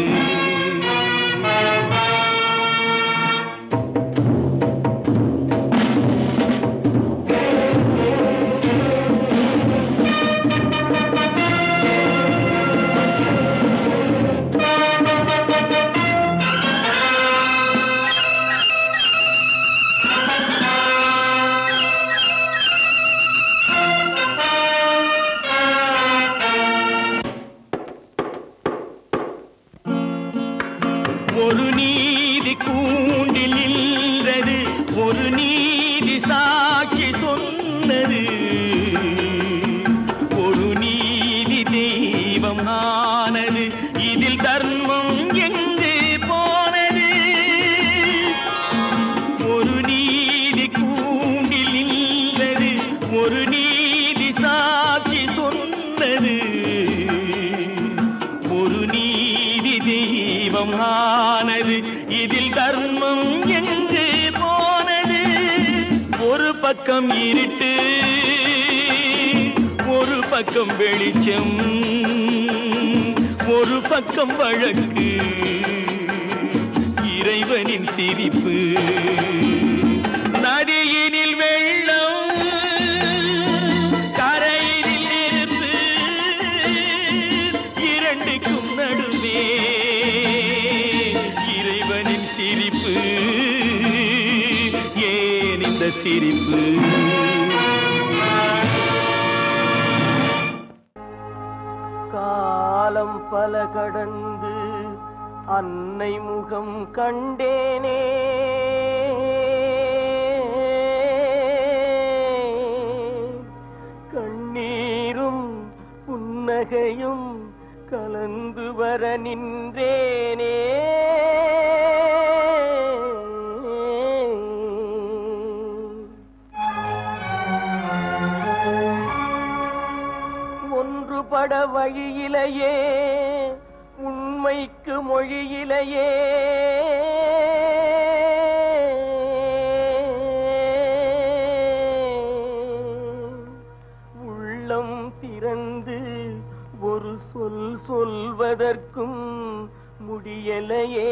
ஒரு நீதி கூண்டில் நின்றது, ஒரு நீதி சாட்சி சொன்னது, ஒரு நீதி தெய்வம் ஆனது, இதில் தர்மம் எங்கு போனது? ஒரு நீதி கூண்டில் நின்றது, ஒரு நீதி சாட்சி சொன்னது, ஒரு நீதி தெய்வம் ஆனது, இதில் தர்மம் எங்கு போனது? ஒரு பக்கம் இருட்டு, ஒரு பக்கம் வெளிச்சம், ஒரு பக்கம் வழக்கு, இறைவனின் சிரிப்பு. நதியினில் வெள்ளம், கரையினில் நெருப்பு, இரண்டுக்கும் நடுவே இறைவனின் சிரிப்பு. ஏன் இந்த சிரிப்பு? காலம் பல கடந்து அன்னை முகம் கண்டேனே, கண்ணீரும் புன்னகையும் கலந்து வர நின்றேனே. ஒன்றுபட வழியிலேயே, உண்மைக்கு மொழியிலேயே, உள்ளம் திறந்து ஒரு சொல் சொல்வதற்கும் முடியலையே.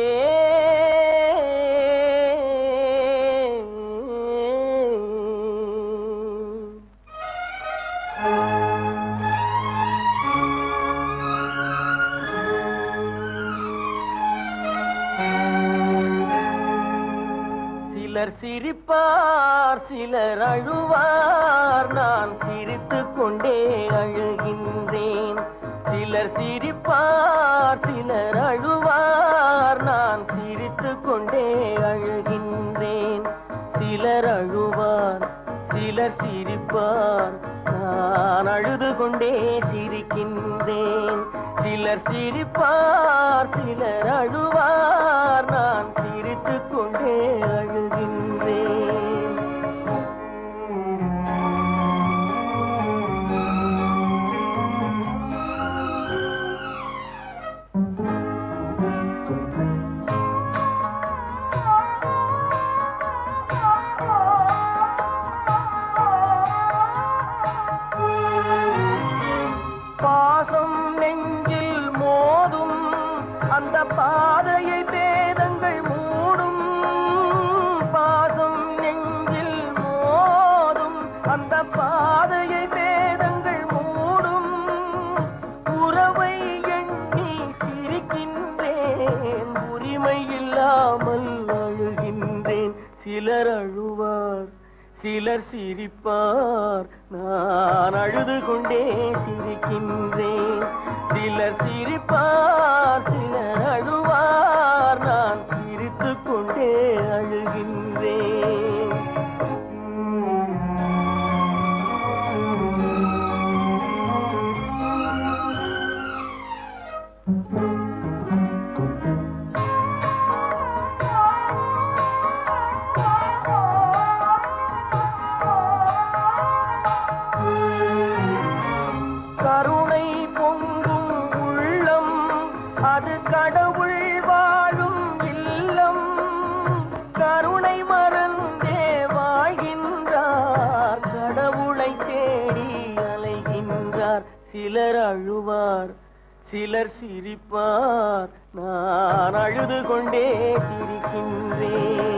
சிலர் சிரிப்பார், சிலர் அழுவார், நான் சிரித்துக் கொண்டே அழுகின்றேன். சிலர் சிரிப்பார், சிலர் அழுவார், நான் சிரித்துக் கொண்டே அழுகின்றேன். சிலர் அழுவார், சிலர் சிரிப்பார், நான் அழுது கொண்டே சிரிக்கின்றேன். சிலர் சிரிப்பார், சிலர் அழுவார், நான் சிரித்துக் கொண்டே அழுகின்றேன். பாசம் நெஞ்சில் மோதும், அந்த பாதையை பேதங்கள் மூடும். பாசம் நெஞ்சில் மோதும், அந்த பாதையை பேதங்கள் மூடும். உறவை எண்ணி சிரிக்கின்றேன், உரிமை இல்லாமல் அழுகின்றேன். சிலர் அழுவார், சிலர் சிரிப்பார், நான் அழுது கொண்டே சிரிக்கின்றேன். சிலர் சிரிப்பார், சிலர் அழுவார், நான் சிரித்துக் கொண்டே அழுகின்றேன். கருணை பொங்கும் உள்ளம், அது கடவுள் வாழும் இல்லம். கருணை மறந்தே வாழ்கின்றார், கடவுளை தேடி அலைகின்றார். சிலர் அழுவார், சிலர் சிரிப்பார், நான் அழுது கொண்டே சிரிக்கின்றேன்.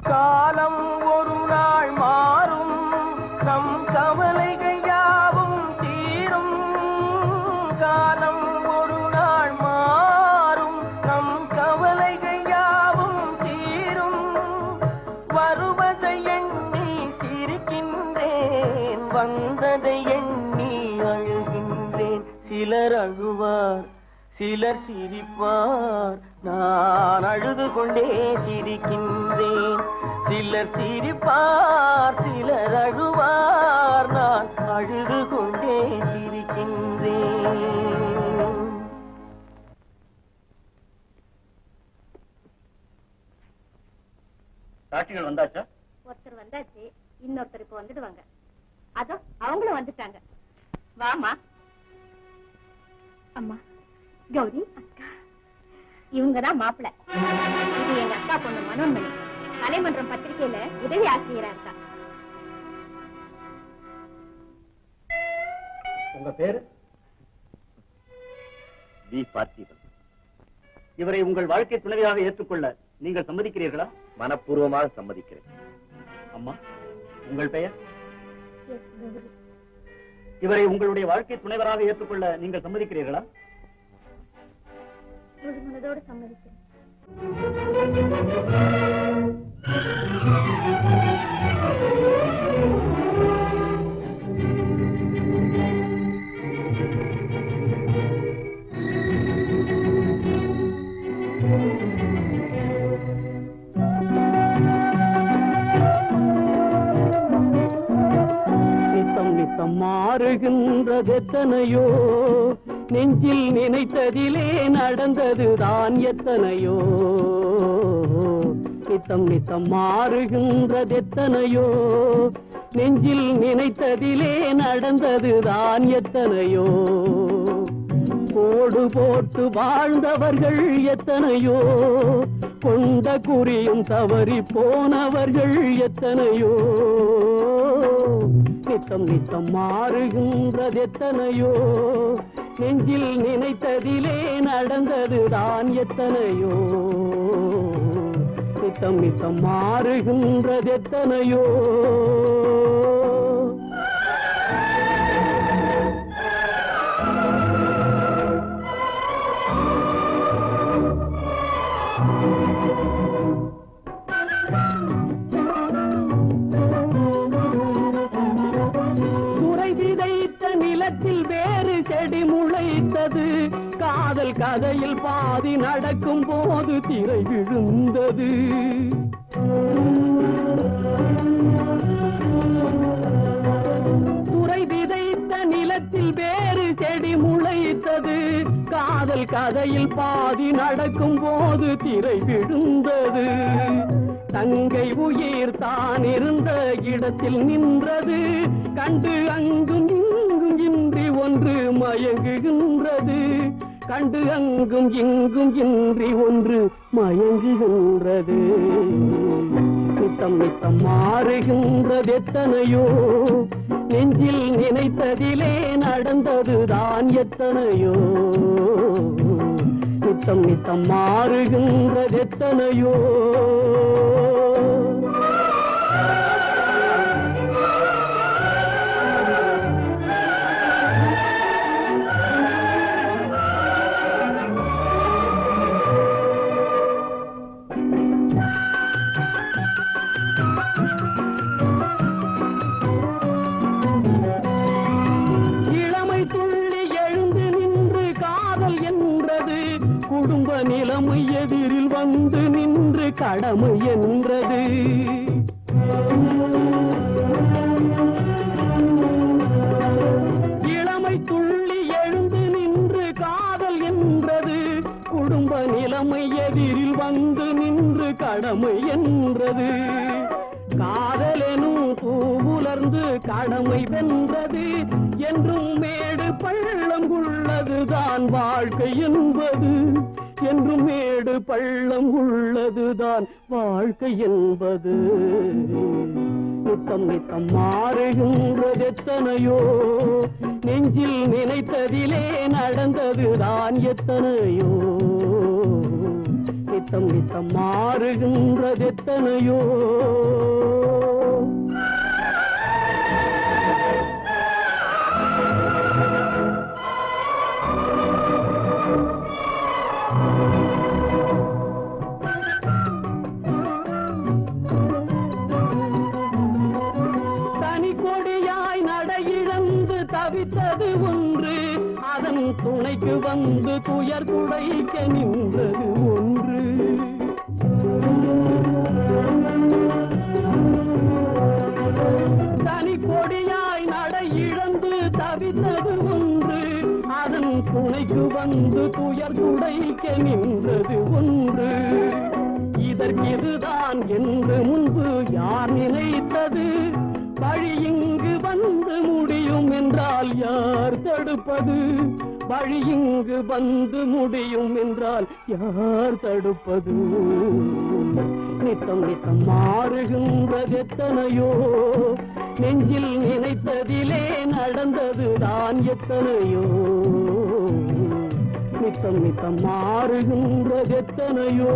காலம் ஒரு நாள் மாறும், நம் கவலைகள் யாவும் தீரும். காலம் ஒரு நாள் மாறும், நம் கவலைகள் யாவும் தீரும். வருவதை எண்ணி சிரிக்கின்றேன், வந்ததை எண்ணி அழுகின்றேன். சிலர் அழுவார், சிலர் சிரிப்பார், நான் அழுது கொண்டே சிரிக்கின்றேன். சிலர் சிரிப்பார், சிலர் அழுவார், நான் அழுது கொண்டே சிரிக்கின்றேன். சாட்சிகள் வந்தாச்சா? ஒருத்தர் வந்தாச்சு, இன்னொருத்தர் இப்ப வந்துடுவாங்க. அதோ அவங்களும் வந்துட்டாங்க. வாமா. அம்மா கௌரி அக்கா, இவங்கதான் மாப்பிள்ளை. இது எங்க அக்கா பொண்ணு மனோன்மணி, கலைமன்றம் பத்திரிகையில உதவி ஆசிரியரா இருக்கா. உங்க பேரு? வி பார்த்திபன். இவரை உங்கள் வாழ்க்கை துணைவியாக ஏற்றுக்கொள்ள நீங்கள் சம்மதிக்கிறீர்களா? மனப்பூர்வமாக சம்மதிக்கிறேன். அம்மா, உங்கள் பெயர்? இவரை உங்களுடைய வாழ்க்கை துணைவராக ஏற்றுக்கொள்ள நீங்கள் சம்மதிக்கிறீர்களா? முழு மனதோடு சம்மதிக்கிறேன். நித்தம் நித்தம் மாறுகின்றதெத்தனையோ, நெஞ்சில் நினைத்ததிலே நடந்ததுதான் எத்தனையோ. நித்தம் நித்தம் மாறுகின்றதெத்தனையோ, நெஞ்சில் நினைத்ததிலே நடந்ததுதான் எத்தனையோ. கோடு போட்டு வாழ்ந்தவர்கள் எத்தனையோ, கொண்ட குறியும் தவறி போனவர்கள் எத்தனையோ. நித்தம் நித்தம் மாறுகின்றதெத்தனையோ, நெஞ்சில் நினைத்ததிலே நடந்ததுதான் எத்தனையோ. நித்தம் நித்தம் மாறுகின்றதெத்தனையோ. நிலத்தில் வேறு செடி முளைத்தது, காதல் கதையில் பாதி நடக்கும் போது திரை விழுந்தது. சுரை விதைத்த நிலத்தில் வேறு செடி முளைத்தது, காதல் கதையில் பாதி நடக்கும் போது திரை விழுந்தது. தங்கை உயிர் தான் இருந்த இடத்தில் நின்றது, கண்டு அங்கும் இங்கும் இன்றி ஒன்று மயங்குகின்றது. கண்டு அங்கும் இங்கும் இன்றி ஒன்று மயங்குகின்றது. நித்தம் நித்தம் மாறுகின்றதெத்தனையோ, நெஞ்சில் நினைத்ததிலே நடந்ததுதான் எத்தனையோ. நித்தம் நித்தம் மாறுகின்றதெத்தனையோ. குடும்ப நிலைமை எதிரில் வந்து நின்று கடமை என்றது. இளமை துள்ளி எழுந்து நின்று காதல் என்றது. குடும்ப நிலைமை எதிரில் வந்து நின்று கடமை என்றது. காதலெனும் பூவுல உணர்ந்து கடமை வென்றது. என்றும் மேடு பள்ளம் உள்ளதுதான் வாழ்க்கை என்பது. என்றும் மேடு பள்ளம் உள்ளதுதான் வாழ்க்கை என்பது. நித்தம் நித்தம் மாறுகின்றது எத்தனையோ, நெஞ்சில் நினைத்ததிலே நடந்ததுதான் எத்தனையோ. நித்தம் நித்தம் மாறுகின்றது எத்தனையோ. தவித்தது ஒன்று, அதன் துணைக்கு வந்து துயர் துடைக்க நின்றது ஒன்று. தனி கொடியாய் நடை இழந்து தவித்தது ஒன்று, அதன் துணைக்கு வந்து துயர் துடைக்க நின்றது ஒன்று. இதற்கிதுதான் என்று முன்பு யார் நினைத்தது? வழி இங்கு வந்து முடியும் என்றால் யார் தடுப்பது? வழி இங்கு வந்து முடியும் என்றால் யார் தடுப்பது? நித்தம் நித்தம் மாறுகின்றது எத்தனையோ, நெஞ்சில் நினைத்ததிலே நடந்ததுதான் எத்தனையோ. நித்தம் நித்தம் மாறுகின்றது எத்தனையோ.